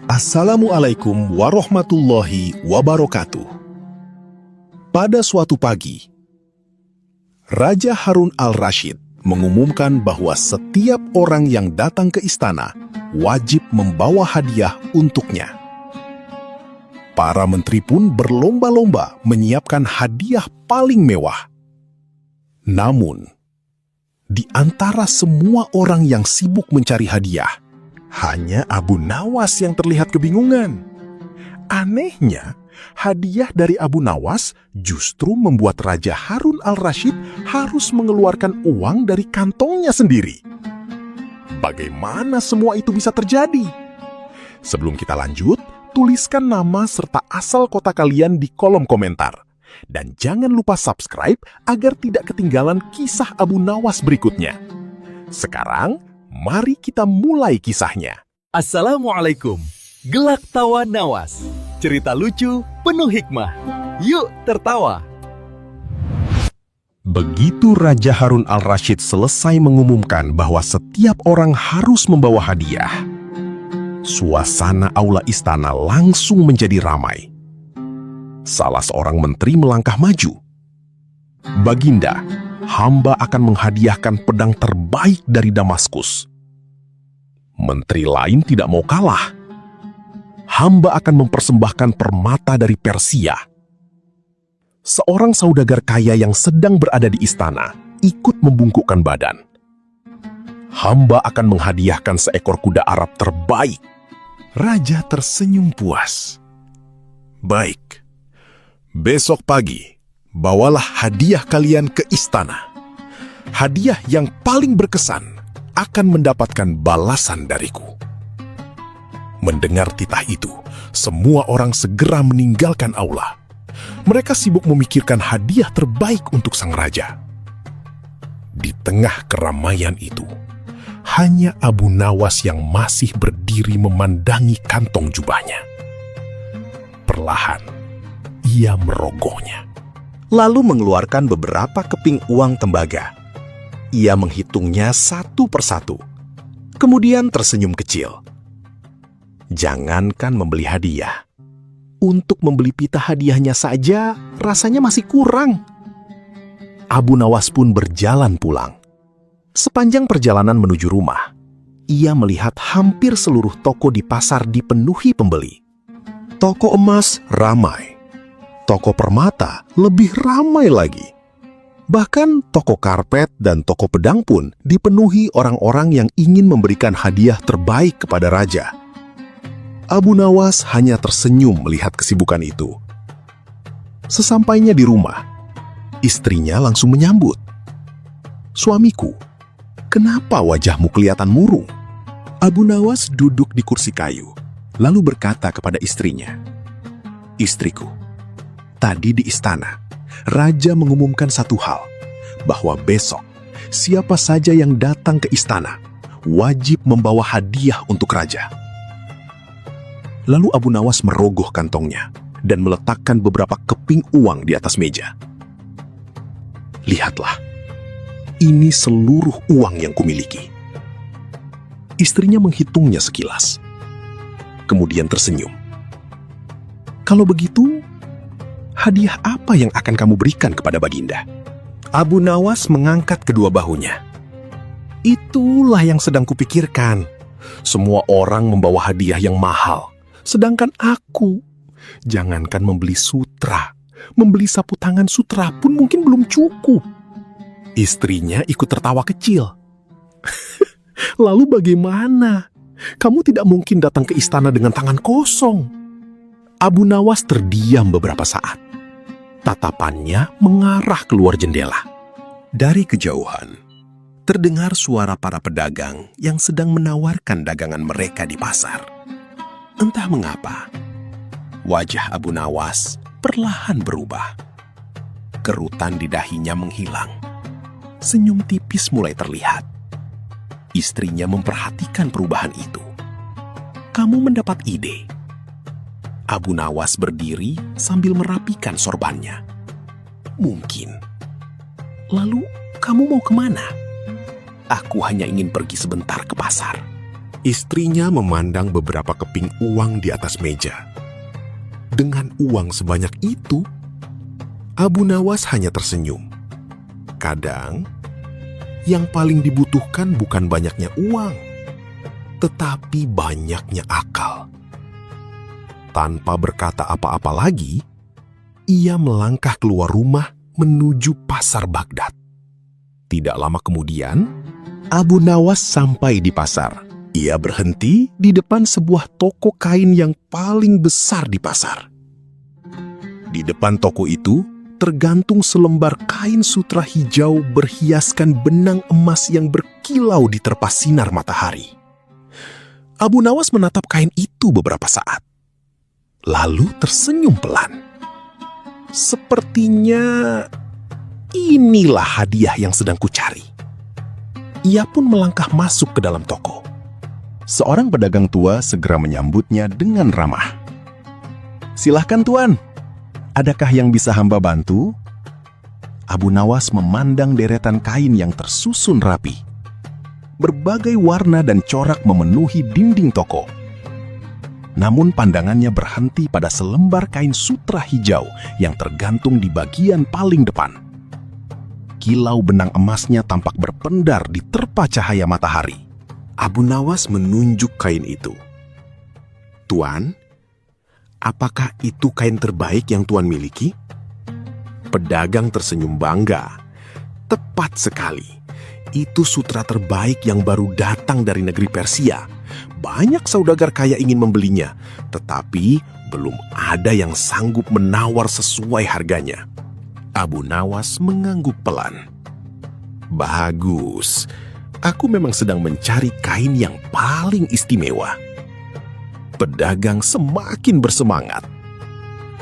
Assalamualaikum warahmatullahi wabarakatuh. Pada suatu pagi, Raja Harun al-Rashid mengumumkan bahwa setiap orang yang datang ke istana wajib membawa hadiah untuknya. Para menteri pun berlomba-lomba menyiapkan hadiah paling mewah. Namun, di antara semua orang yang sibuk mencari hadiah, hanya Abu Nawas yang terlihat kebingungan. Anehnya, hadiah dari Abu Nawas justru membuat Raja Harun al-Rashid harus mengeluarkan uang dari kantongnya sendiri. Bagaimana semua itu bisa terjadi? Sebelum kita lanjut, tuliskan nama serta asal kota kalian di kolom komentar. Dan jangan lupa subscribe agar tidak ketinggalan kisah Abu Nawas berikutnya. Sekarang, mari kita mulai kisahnya. Assalamualaikum. Gelak Tawa Nawas. Cerita lucu penuh hikmah. Yuk tertawa. Begitu Raja Harun al-Rashid selesai mengumumkan bahwa setiap orang harus membawa hadiah, suasana aula istana langsung menjadi ramai. Salah seorang menteri melangkah maju. "Baginda, hamba akan menghadiahkan pedang terbaik dari Damaskus." Menteri lain tidak mau kalah. "Hamba akan mempersembahkan permata dari Persia." Seorang saudagar kaya yang sedang berada di istana ikut membungkukkan badan. "Hamba akan menghadiahkan seekor kuda Arab terbaik." Raja tersenyum puas. "Baik, besok pagi bawalah hadiah kalian ke istana. Hadiah yang paling berkesan akan mendapatkan balasan dariku." Mendengar titah itu, semua orang segera meninggalkan aula. Mereka sibuk memikirkan hadiah terbaik untuk sang raja. Di tengah keramaian itu, hanya Abu Nawas yang masih berdiri memandangi kantong jubahnya. Perlahan, ia merogohnya, lalu mengeluarkan beberapa keping uang tembaga. Ia menghitungnya satu persatu, kemudian tersenyum kecil. Jangankan membeli hadiah, untuk membeli pita hadiahnya saja rasanya masih kurang. Abu Nawas pun berjalan pulang. Sepanjang perjalanan menuju rumah, ia melihat hampir seluruh toko di pasar dipenuhi pembeli. Toko emas ramai, toko permata lebih ramai lagi. Bahkan toko karpet dan toko pedang pun dipenuhi orang-orang yang ingin memberikan hadiah terbaik kepada raja. Abu Nawas hanya tersenyum melihat kesibukan itu. Sesampainya di rumah, istrinya langsung menyambut. "Suamiku, kenapa wajahmu kelihatan murung?" Abu Nawas duduk di kursi kayu, lalu berkata kepada istrinya, "Istriku, tadi di istana, Raja mengumumkan satu hal, bahwa besok siapa saja yang datang ke istana wajib membawa hadiah untuk raja." Lalu Abu Nawas merogoh kantongnya dan meletakkan beberapa keping uang di atas meja. "Lihatlah, ini seluruh uang yang kumiliki." Istrinya menghitungnya sekilas, kemudian tersenyum. "Kalau begitu, hadiah apa yang akan kamu berikan kepada Baginda?" Abu Nawas mengangkat kedua bahunya. "Itulah yang sedang kupikirkan. Semua orang membawa hadiah yang mahal. Sedangkan aku, jangankan membeli sutra, membeli sapu tangan sutra pun mungkin belum cukup." Istrinya ikut tertawa kecil. "Lalu bagaimana? Kamu tidak mungkin datang ke istana dengan tangan kosong." Abu Nawas terdiam beberapa saat. Tatapannya mengarah keluar jendela. Dari kejauhan, terdengar suara para pedagang yang sedang menawarkan dagangan mereka di pasar. Entah mengapa, wajah Abu Nawas perlahan berubah. Kerutan di dahinya menghilang. Senyum tipis mulai terlihat. Istrinya memperhatikan perubahan itu. "Kamu mendapat ide." Abu Nawas berdiri sambil merapikan sorbannya. "Mungkin. Lalu kamu mau kemana?" Aku hanya ingin pergi sebentar ke pasar. Istrinya memandang beberapa keping uang di atas meja. Dengan uang sebanyak itu, Abu Nawas hanya tersenyum. Kadang, yang paling dibutuhkan bukan banyaknya uang, tetapi banyaknya akal. Tanpa berkata apa-apa lagi, ia melangkah keluar rumah menuju pasar Baghdad. Tidak lama kemudian, Abu Nawas sampai di pasar. Ia berhenti di depan sebuah toko kain yang paling besar di pasar. Di depan toko itu, tergantung selembar kain sutra hijau berhiaskan benang emas yang berkilau di terpas sinar matahari. Abu Nawas menatap kain itu beberapa saat, lalu tersenyum pelan. Sepertinya inilah hadiah yang sedang kucari. Ia pun melangkah masuk ke dalam toko. Seorang pedagang tua segera menyambutnya dengan ramah. "Silahkan tuan, adakah yang bisa hamba bantu?" Abu Nawas memandang deretan kain yang tersusun rapi. Berbagai warna dan corak memenuhi dinding toko. Namun pandangannya berhenti pada selembar kain sutra hijau yang tergantung di bagian paling depan. Kilau benang emasnya tampak berpendar di terpa cahaya matahari. Abu Nawas menunjuk kain itu. "Tuan, apakah itu kain terbaik yang tuan miliki?" Pedagang tersenyum bangga. "Tepat sekali. Itu sutra terbaik yang baru datang dari negeri Persia. Banyak saudagar kaya ingin membelinya, tetapi belum ada yang sanggup menawar sesuai harganya." Abu Nawas mengangguk pelan. "Bagus. Aku memang sedang mencari kain yang paling istimewa." Pedagang semakin bersemangat.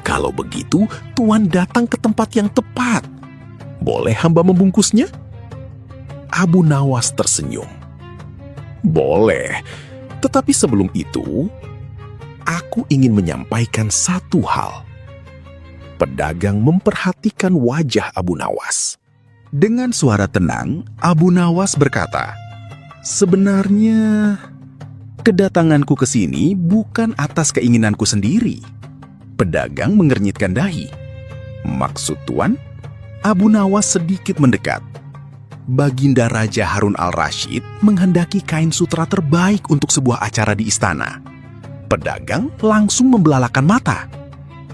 "Kalau begitu, tuan datang ke tempat yang tepat. Boleh hamba membungkusnya?" Abu Nawas tersenyum. "Boleh, tetapi sebelum itu, aku ingin menyampaikan satu hal." Pedagang memperhatikan wajah Abu Nawas. Dengan suara tenang, Abu Nawas berkata, "Sebenarnya, kedatanganku ke sini bukan atas keinginanku sendiri." Pedagang mengernyitkan dahi. "Maksud tuan?" Abu Nawas sedikit mendekat. "Baginda Raja Harun al-Rashid menghendaki kain sutra terbaik untuk sebuah acara di istana." Pedagang langsung membelalakan mata.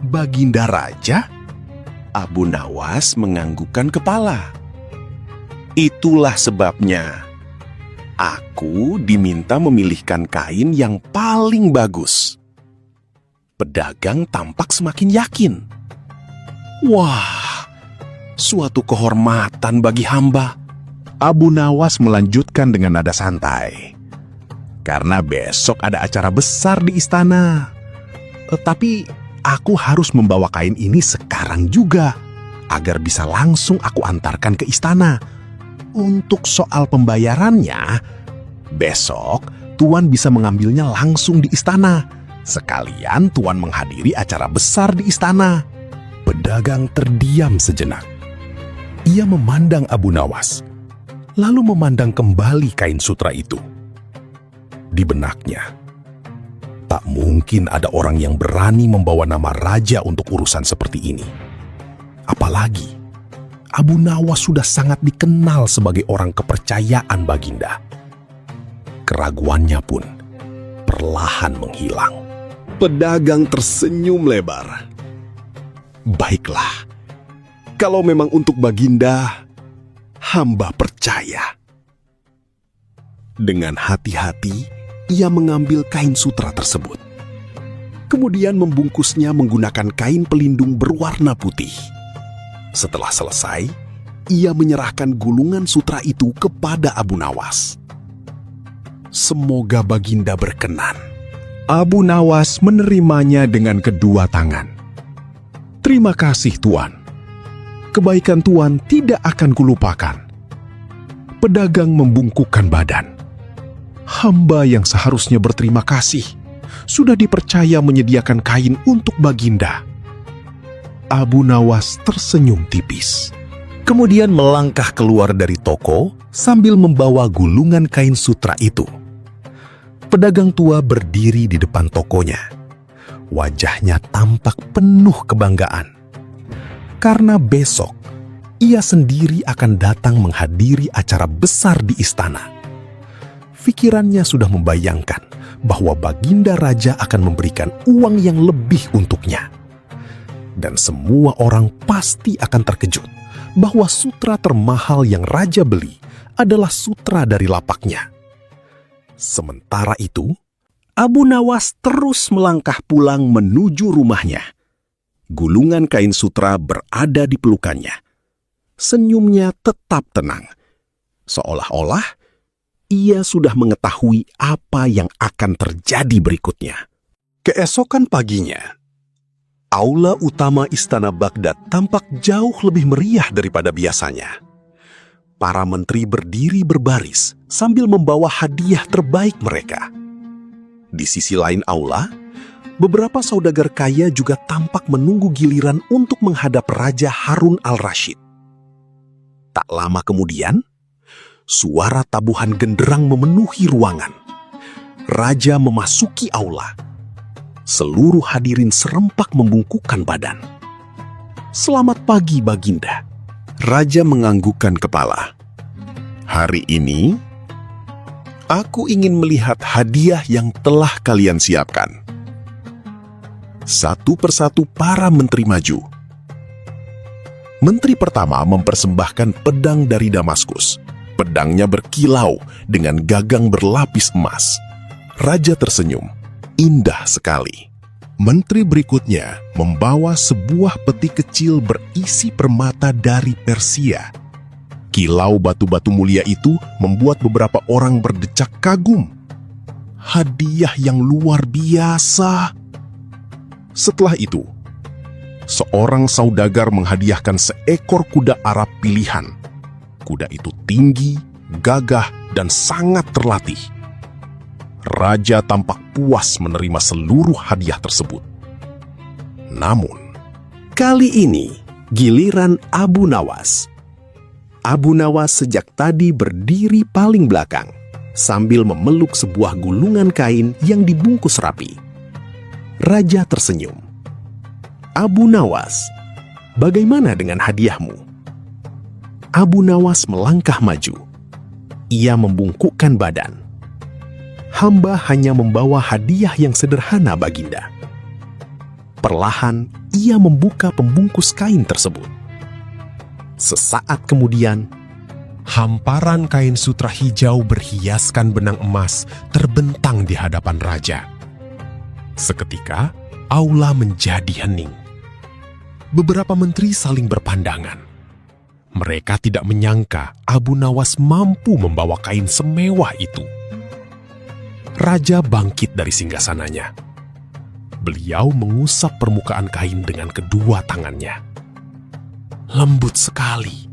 "Baginda Raja?" Abu Nawas menganggukkan kepala. "Itulah sebabnya aku diminta memilihkan kain yang paling bagus." Pedagang tampak semakin yakin. "Wah, suatu kehormatan bagi hamba." Abu Nawas melanjutkan dengan nada santai. "Karena besok ada acara besar di istana. Tapi aku harus membawa kain ini sekarang juga, agar bisa langsung aku antarkan ke istana. Untuk soal pembayarannya, besok tuan bisa mengambilnya langsung di istana. Sekalian tuan menghadiri acara besar di istana." Pedagang terdiam sejenak. Ia memandang Abu Nawas, lalu memandang kembali kain sutra itu. Di benaknya, tak mungkin ada orang yang berani membawa nama raja untuk urusan seperti ini. Apalagi, Abu Nawas sudah sangat dikenal sebagai orang kepercayaan Baginda. Keraguannya pun perlahan menghilang. Pedagang tersenyum lebar. "Baiklah, kalau memang untuk Baginda, hamba percaya." Dengan hati-hati, ia mengambil kain sutra tersebut. Kemudian membungkusnya menggunakan kain pelindung berwarna putih. Setelah selesai, ia menyerahkan gulungan sutra itu kepada Abu Nawas. "Semoga Baginda berkenan." Abu Nawas menerimanya dengan kedua tangan. "Terima kasih tuan. Kebaikan tuan tidak akan kulupakan." Pedagang membungkukkan badan. "Hamba yang seharusnya berterima kasih sudah dipercaya menyediakan kain untuk Baginda." Abu Nawas tersenyum tipis. kemudian melangkah keluar dari toko sambil membawa gulungan kain sutra itu. Pedagang tua berdiri di depan tokonya. Wajahnya tampak penuh kebanggaan. Karena besok, ia sendiri akan datang menghadiri acara besar di istana. Pikirannya sudah membayangkan bahwa Baginda Raja akan memberikan uang yang lebih untuknya. Dan semua orang pasti akan terkejut bahwa sutra termahal yang Raja beli adalah sutra dari lapaknya. Sementara itu, Abu Nawas terus melangkah pulang menuju rumahnya. Gulungan kain sutra berada di pelukannya. Senyumnya tetap tenang, seolah-olah ia sudah mengetahui apa yang akan terjadi berikutnya. Keesokan paginya, aula utama Istana Baghdad tampak jauh lebih meriah daripada biasanya. Para menteri berdiri berbaris sambil membawa hadiah terbaik mereka. Di sisi lain aula, beberapa saudagar kaya juga tampak menunggu giliran untuk menghadap Raja Harun al-Rashid. Tak lama kemudian, suara tabuhan genderang memenuhi ruangan. Raja memasuki aula. Seluruh hadirin serempak membungkukkan badan. "Selamat pagi, Baginda." Raja menganggukkan kepala. "Hari ini, aku ingin melihat hadiah yang telah kalian siapkan." Satu persatu para menteri maju. Menteri pertama mempersembahkan pedang dari Damaskus. Pedangnya berkilau dengan gagang berlapis emas. Raja tersenyum. Indah sekali. Menteri berikutnya membawa sebuah peti kecil berisi permata dari Persia. Kilau batu-batu mulia itu membuat beberapa orang berdecak kagum. Hadiah yang luar biasa. Setelah itu, seorang saudagar menghadiahkan seekor kuda Arab pilihan. Kuda itu tinggi, gagah, dan sangat terlatih. Raja tampak puas menerima seluruh hadiah tersebut. Namun, kali ini giliran Abu Nawas. Abu Nawas sejak tadi berdiri paling belakang, sambil memeluk sebuah gulungan kain yang dibungkus rapi. Raja tersenyum. "Abu Nawas, bagaimana dengan hadiahmu?" Abu Nawas melangkah maju. Ia membungkukkan badan. "Hamba hanya membawa hadiah yang sederhana, Baginda." Perlahan, ia membuka pembungkus kain tersebut. Sesaat kemudian, hamparan kain sutra hijau berhiaskan benang emas terbentang di hadapan raja. Seketika, aula menjadi hening. Beberapa menteri saling berpandangan. Mereka tidak menyangka Abu Nawas mampu membawa kain semewah itu. Raja bangkit dari singgasananya. Beliau mengusap permukaan kain dengan kedua tangannya. Lembut sekali.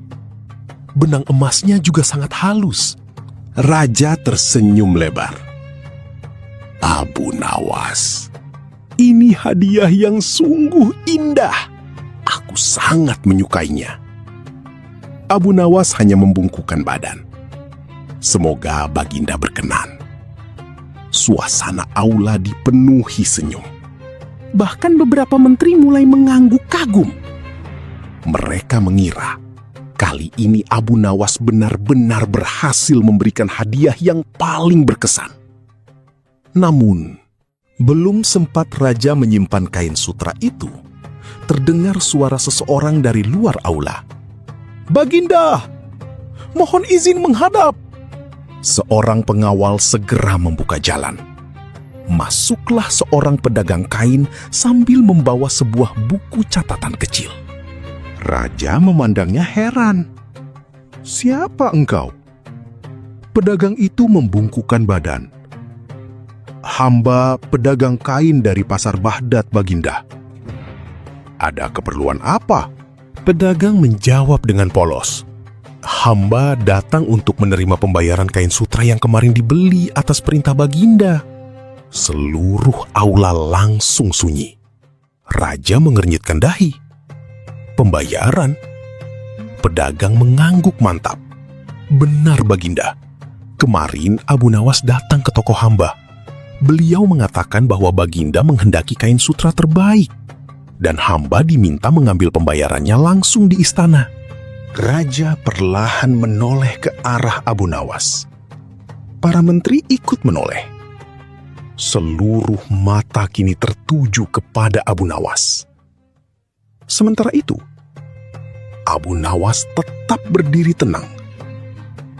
Benang emasnya juga sangat halus. Raja tersenyum lebar. "Abu Nawas, ini hadiah yang sungguh indah. Aku sangat menyukainya." Abu Nawas hanya membungkukkan badan. "Semoga Baginda berkenan." Suasana aula dipenuhi senyum. Bahkan beberapa menteri mulai mengangguk kagum. Mereka mengira kali ini Abu Nawas benar-benar berhasil memberikan hadiah yang paling berkesan. Namun, belum sempat raja menyimpan kain sutra itu, terdengar suara seseorang dari luar aula. "Baginda, mohon izin menghadap." Seorang pengawal segera membuka jalan. Masuklah seorang pedagang kain sambil membawa sebuah buku catatan kecil. Raja memandangnya heran. "Siapa engkau?" Pedagang itu membungkukkan badan. "Hamba pedagang kain dari pasar Baghdad, Baginda." "Ada keperluan apa?" Pedagang menjawab dengan polos. "Hamba datang untuk menerima pembayaran kain sutra yang kemarin dibeli atas perintah Baginda." Seluruh aula langsung sunyi. Raja mengernyitkan dahi. "Pembayaran? Pedagang mengangguk mantap. Benar Baginda, kemarin Abu Nawas datang ke toko hamba. Beliau mengatakan bahwa Baginda menghendaki kain sutra terbaik, dan hamba diminta mengambil pembayarannya langsung di istana. Raja perlahan menoleh ke arah Abu Nawas. Para menteri ikut menoleh. Seluruh mata kini tertuju kepada Abu Nawas. Sementara itu, Abu Nawas tetap berdiri tenang,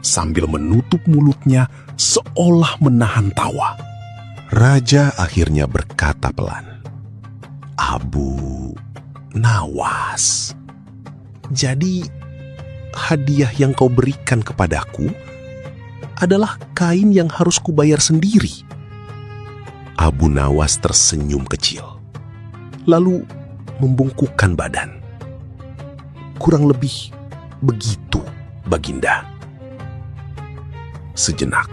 sambil menutup mulutnya seolah menahan tawa. Raja akhirnya berkata pelan, "Abu Nawas, jadi hadiah yang kau berikan kepadaku adalah kain yang harus kubayar sendiri." Abu Nawas tersenyum kecil, lalu membungkukkan badan. "Kurang lebih begitu, Baginda." Sejenak,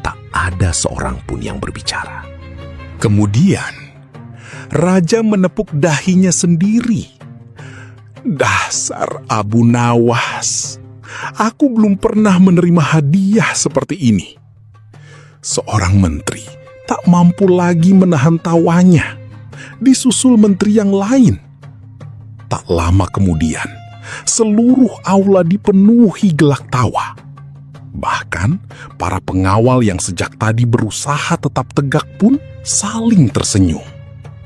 tak ada seorang pun yang berbicara. Kemudian, Raja menepuk dahinya sendiri. "Dasar Abu Nawas, aku belum pernah menerima hadiah seperti ini." Seorang menteri tak mampu lagi menahan tawanya, disusul menteri yang lain. Tak lama kemudian, seluruh aula dipenuhi gelak tawa. Bahkan, para pengawal yang sejak tadi berusaha tetap tegak pun saling tersenyum.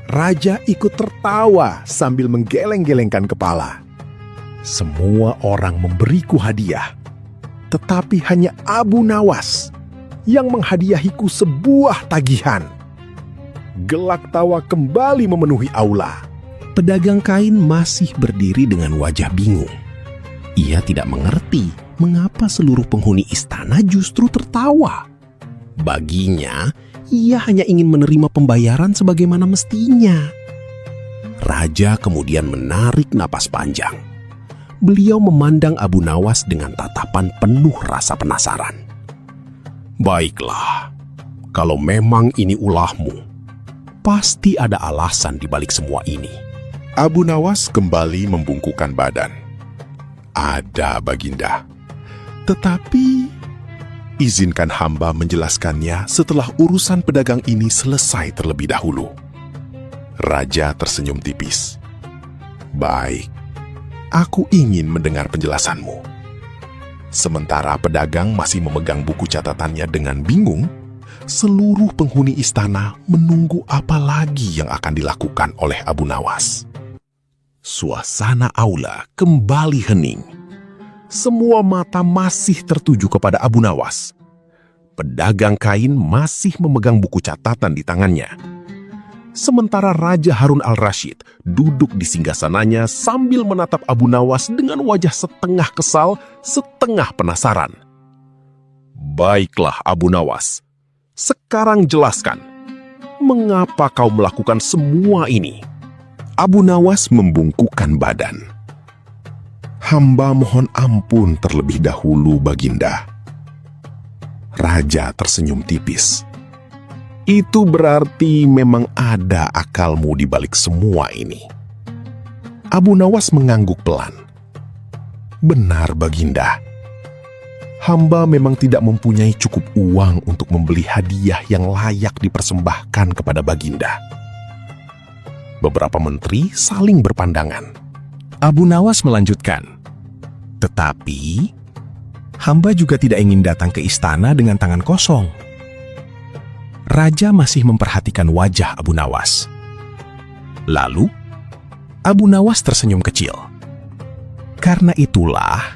Raja ikut tertawa sambil menggeleng-gelengkan kepala. Semua orang memberiku hadiah, tetapi hanya Abu Nawas yang menghadiahiku sebuah tagihan. Gelak tawa kembali memenuhi aula. Pedagang kain masih berdiri dengan wajah bingung. Ia tidak mengerti mengapa seluruh penghuni istana justru tertawa. Baginya, ia hanya ingin menerima pembayaran sebagaimana mestinya. Raja kemudian menarik napas panjang. Beliau memandang Abu Nawas dengan tatapan penuh rasa penasaran. "Baiklah, kalau memang ini ulahmu, pasti ada alasan di balik semua ini." Abu Nawas kembali membungkukkan badan. "Ada, Baginda. Tetapi, izinkan hamba menjelaskannya setelah urusan pedagang ini selesai terlebih dahulu." Raja tersenyum tipis. "Baik, aku ingin mendengar penjelasanmu." Sementara pedagang masih memegang buku catatannya dengan bingung, seluruh penghuni istana menunggu apa lagi yang akan dilakukan oleh Abu Nawas. Suasana aula kembali hening. Semua mata masih tertuju kepada Abu Nawas. Pedagang kain masih memegang buku catatan di tangannya. Sementara Raja Harun al-Rashid duduk di singgasananya sambil menatap Abu Nawas dengan wajah setengah kesal, setengah penasaran. "Baiklah Abu Nawas, sekarang jelaskan, mengapa kau melakukan semua ini?" Abu Nawas membungkukkan badan. "Hamba mohon ampun terlebih dahulu, Baginda." Raja tersenyum tipis. "Itu berarti memang ada akalmu di balik semua ini." Abu Nawas mengangguk pelan. "Benar, Baginda. Hamba memang tidak mempunyai cukup uang untuk membeli hadiah yang layak dipersembahkan kepada Baginda." Beberapa menteri saling berpandangan. Abu Nawas melanjutkan, "Tetapi, hamba juga tidak ingin datang ke istana dengan tangan kosong." Raja masih memperhatikan wajah Abu Nawas. Lalu, Abu Nawas tersenyum kecil. "Karena itulah,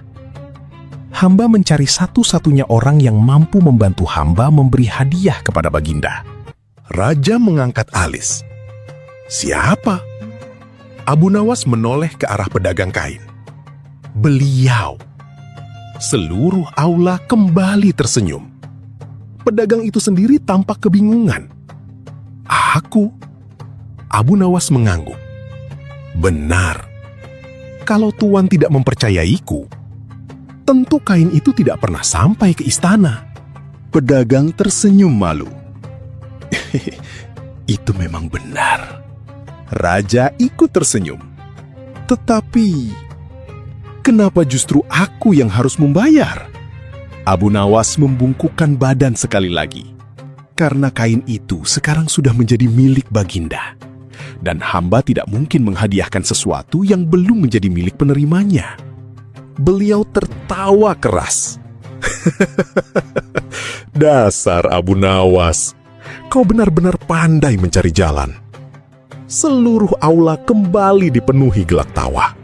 hamba mencari satu-satunya orang yang mampu membantu hamba memberi hadiah kepada Baginda." Raja mengangkat alis. "Siapa?" Abu Nawas menoleh ke arah pedagang kain. "Beliau." Seluruh aula kembali tersenyum. Pedagang itu sendiri tampak kebingungan. "Aku?" Abu Nawas mengangguk. "Benar. Kalau Tuan tidak mempercayaiku, tentu kain itu tidak pernah sampai ke istana." Pedagang tersenyum malu. "Itu memang benar." Raja ikut tersenyum. "Tetapi, Kenapa justru aku yang harus membayar? Abu Nawas membungkukkan badan sekali lagi. Karena kain itu sekarang sudah menjadi milik Baginda. Dan hamba tidak mungkin menghadiahkan sesuatu yang belum menjadi milik penerimanya. Beliau tertawa keras. Dasar Abu Nawas, kau benar-benar pandai mencari jalan. Seluruh aula kembali dipenuhi gelak tawa.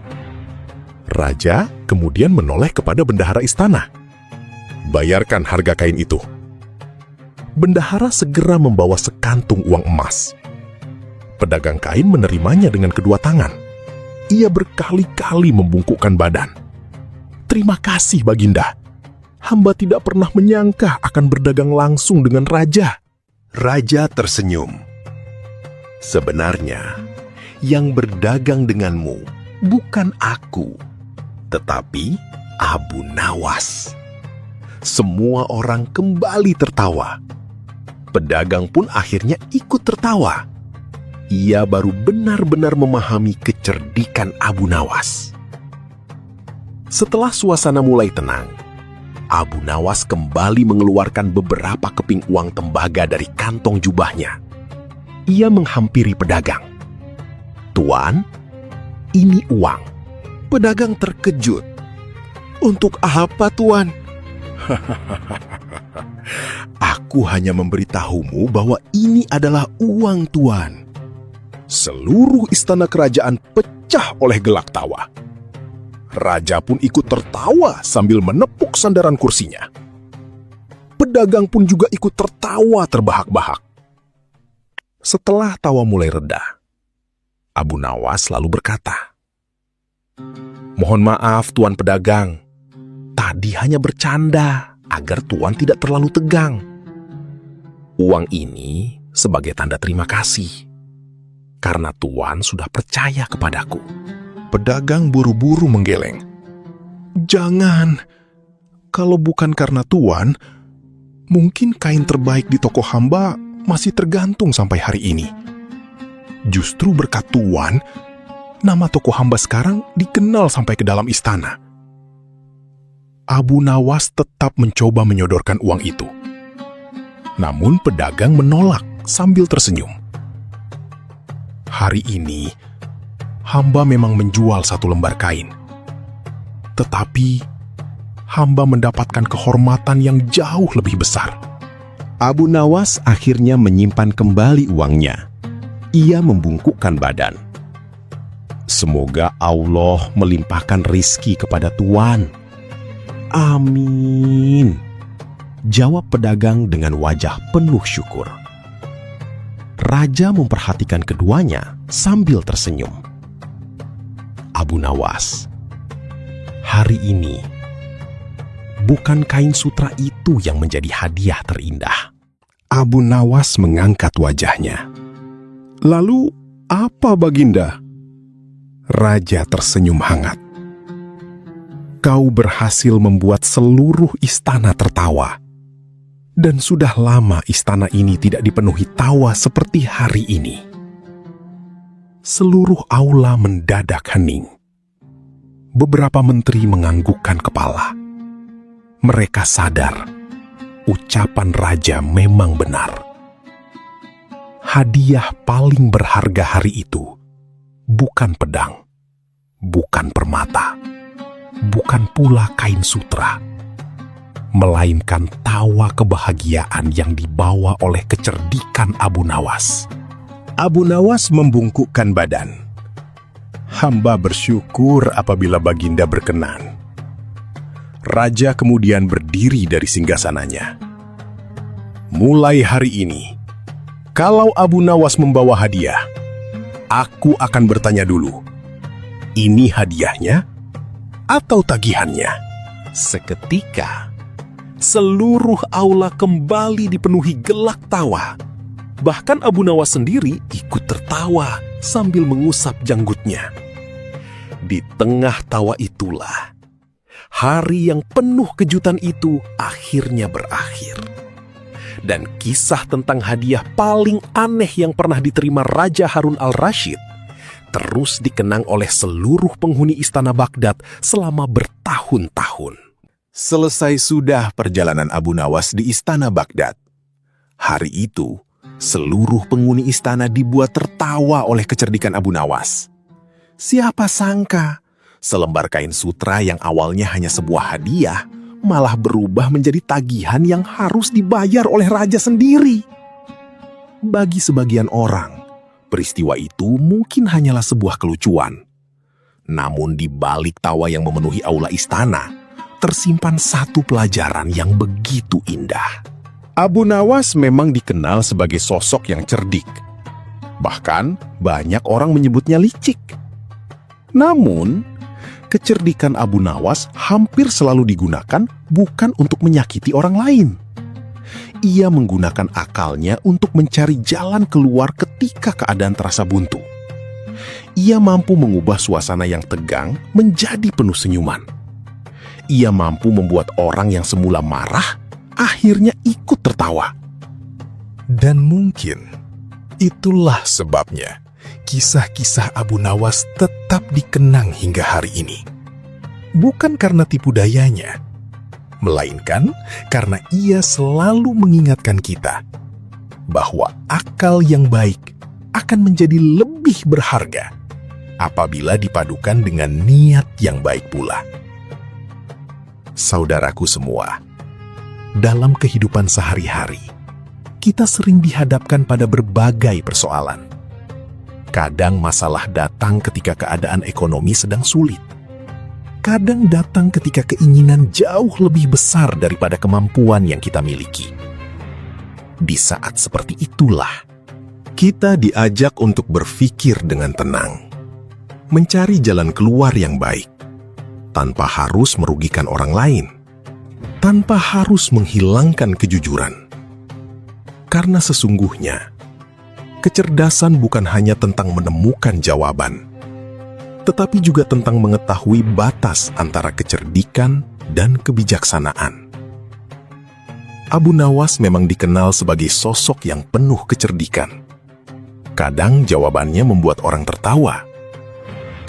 Raja kemudian menoleh kepada bendahara istana. Bayarkan harga kain itu. Bendahara segera membawa sekantung uang emas. Pedagang kain menerimanya dengan kedua tangan. Ia berkali-kali membungkukkan badan. Terima kasih Baginda. Hamba tidak pernah menyangka akan berdagang langsung dengan raja. Raja tersenyum. Sebenarnya, yang berdagang denganmu bukan aku, tetapi Abu Nawas. Semua orang kembali tertawa. Pedagang pun akhirnya ikut tertawa. Ia baru benar-benar memahami kecerdikan Abu Nawas. Setelah suasana mulai tenang, Abu Nawas kembali mengeluarkan beberapa keping uang tembaga dari kantong jubahnya. Ia menghampiri pedagang. "Tuan, ini uang." Pedagang terkejut. "Untuk apa, Tuan?" "Aku hanya memberitahumu bahwa ini adalah uang, Tuan." Seluruh istana kerajaan pecah oleh gelak tawa. Raja pun ikut tertawa sambil menepuk sandaran kursinya. Pedagang pun juga ikut tertawa terbahak-bahak. Setelah tawa mulai reda, Abu Nawas lalu berkata, "Mohon maaf, Tuan pedagang. Tadi hanya bercanda agar Tuan tidak terlalu tegang. Uang ini sebagai tanda terima kasih, karena Tuan sudah percaya kepadaku." Pedagang buru-buru menggeleng. "Jangan. Kalau bukan karena Tuan, mungkin kain terbaik di toko hamba masih tergantung sampai hari ini. Justru berkat Tuan, nama toko hamba sekarang dikenal sampai ke dalam istana." Abu Nawas tetap mencoba menyodorkan uang itu. Namun pedagang menolak sambil tersenyum. "Hari ini, hamba memang menjual 1 lembar kain. Tetapi, hamba mendapatkan kehormatan yang jauh lebih besar." Abu Nawas akhirnya menyimpan kembali uangnya. Ia membungkukkan badan. "Semoga Allah melimpahkan rizki kepada Tuan." "Amin," jawab pedagang dengan wajah penuh syukur. Raja memperhatikan keduanya sambil tersenyum. "Abu Nawas, hari ini bukan kain sutra itu yang menjadi hadiah terindah." Abu Nawas mengangkat wajahnya. "Lalu apa, Baginda?" Raja tersenyum hangat. "Kau berhasil membuat seluruh istana tertawa. Dan sudah lama istana ini tidak dipenuhi tawa seperti hari ini." Seluruh aula mendadak hening. Beberapa menteri menganggukkan kepala. Mereka sadar, ucapan raja memang benar. Hadiah paling berharga hari itu bukan pedang, bukan permata, bukan pula kain sutra, melainkan tawa kebahagiaan yang dibawa oleh kecerdikan Abu Nawas. Abu Nawas membungkukkan badan. "Hamba bersyukur apabila Baginda berkenan." Raja kemudian berdiri dari singgasananya. "Mulai hari ini, kalau Abu Nawas membawa hadiah, aku akan bertanya dulu, ini hadiahnya atau tagihannya?" Seketika, seluruh aula kembali dipenuhi gelak tawa. Bahkan Abu Nawas sendiri ikut tertawa sambil mengusap janggutnya. Di tengah tawa itulah, hari yang penuh kejutan itu akhirnya berakhir. Dan kisah tentang hadiah paling aneh yang pernah diterima Raja Harun al-Rashid terus dikenang oleh seluruh penghuni istana Baghdad selama bertahun-tahun. Selesai sudah perjalanan Abu Nawas di istana Baghdad. Hari itu, seluruh penghuni istana dibuat tertawa oleh kecerdikan Abu Nawas. Siapa sangka, selembar kain sutra yang awalnya hanya sebuah hadiah, malah berubah menjadi tagihan yang harus dibayar oleh raja sendiri. Bagi sebagian orang, peristiwa itu mungkin hanyalah sebuah kelucuan. Namun di balik tawa yang memenuhi aula istana, tersimpan satu pelajaran yang begitu indah. Abu Nawas memang dikenal sebagai sosok yang cerdik. Bahkan banyak orang menyebutnya licik. Namun, kecerdikan Abu Nawas hampir selalu digunakan bukan untuk menyakiti orang lain. Ia menggunakan akalnya untuk mencari jalan keluar ketika keadaan terasa buntu. Ia mampu mengubah suasana yang tegang menjadi penuh senyuman. Ia mampu membuat orang yang semula marah akhirnya ikut tertawa. Dan mungkin itulah sebabnya kisah-kisah Abu Nawas tetap dikenang hingga hari ini. Bukan karena tipu dayanya, melainkan karena ia selalu mengingatkan kita bahwa akal yang baik akan menjadi lebih berharga apabila dipadukan dengan niat yang baik pula. Saudaraku semua, dalam kehidupan sehari-hari, kita sering dihadapkan pada berbagai persoalan. Kadang masalah datang ketika keadaan ekonomi sedang sulit. Kadang datang ketika keinginan jauh lebih besar daripada kemampuan yang kita miliki. Di saat seperti itulah, kita diajak untuk berpikir dengan tenang, mencari jalan keluar yang baik, tanpa harus merugikan orang lain, tanpa harus menghilangkan kejujuran. Karena sesungguhnya, kecerdasan bukan hanya tentang menemukan jawaban, tetapi juga tentang mengetahui batas antara kecerdikan dan kebijaksanaan. Abu Nawas memang dikenal sebagai sosok yang penuh kecerdikan. Kadang jawabannya membuat orang tertawa.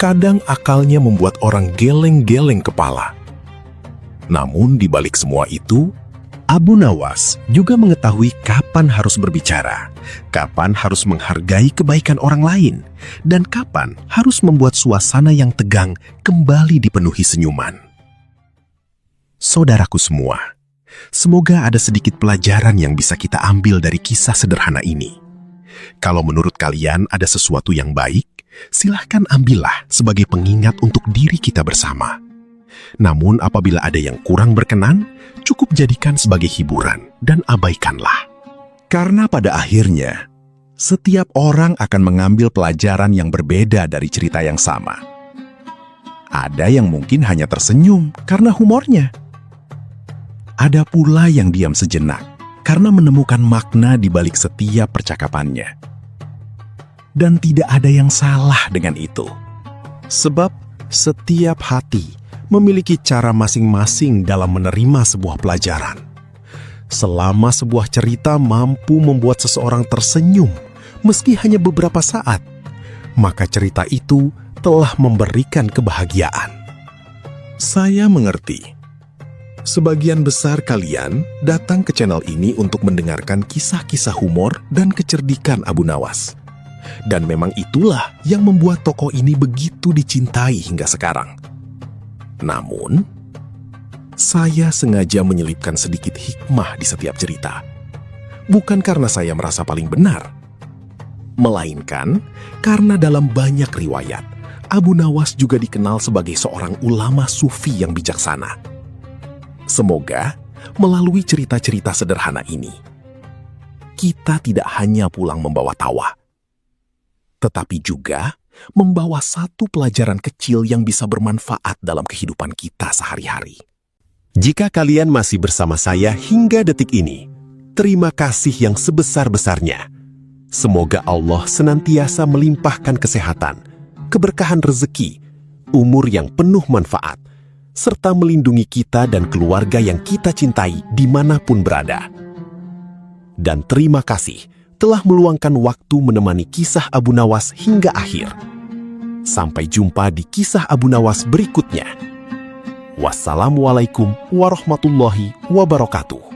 Kadang akalnya membuat orang geleng-geleng kepala. Namun di balik semua itu, Abu Nawas juga mengetahui kapan harus berbicara, kapan harus menghargai kebaikan orang lain, dan kapan harus membuat suasana yang tegang kembali dipenuhi senyuman. Saudaraku semua, semoga ada sedikit pelajaran yang bisa kita ambil dari kisah sederhana ini. Kalau menurut kalian ada sesuatu yang baik, silahkan ambillah sebagai pengingat untuk diri kita bersama. Namun apabila ada yang kurang berkenan, cukup jadikan sebagai hiburan dan abaikanlah. Karena pada akhirnya, setiap orang akan mengambil pelajaran yang berbeda dari cerita yang sama. Ada yang mungkin hanya tersenyum karena humornya. Ada pula yang diam sejenak karena menemukan makna di balik setiap percakapannya. Dan tidak ada yang salah dengan itu. Sebab setiap hati memiliki cara masing-masing dalam menerima sebuah pelajaran. Selama sebuah cerita mampu membuat seseorang tersenyum, meski hanya beberapa saat, maka cerita itu telah memberikan kebahagiaan. Saya mengerti. Sebagian besar kalian datang ke channel ini untuk mendengarkan kisah-kisah humor dan kecerdikan Abu Nawas. Dan memang itulah yang membuat tokoh ini begitu dicintai hingga sekarang. Namun, saya sengaja menyelipkan sedikit hikmah di setiap cerita. Bukan karena saya merasa paling benar, melainkan karena dalam banyak riwayat, Abu Nawas juga dikenal sebagai seorang ulama sufi yang bijaksana. Semoga melalui cerita-cerita sederhana ini, kita tidak hanya pulang membawa tawa, tetapi juga membawa satu pelajaran kecil yang bisa bermanfaat dalam kehidupan kita sehari-hari. Jika kalian masih bersama saya hingga detik ini, terima kasih yang sebesar-besarnya. Semoga Allah senantiasa melimpahkan kesehatan, keberkahan rezeki, umur yang penuh manfaat, serta melindungi kita dan keluarga yang kita cintai dimanapun berada. Dan terima kasih telah meluangkan waktu menemani kisah Abu Nawas hingga akhir. Sampai jumpa di kisah Abu Nawas berikutnya. Wassalamualaikum warahmatullahi wabarakatuh.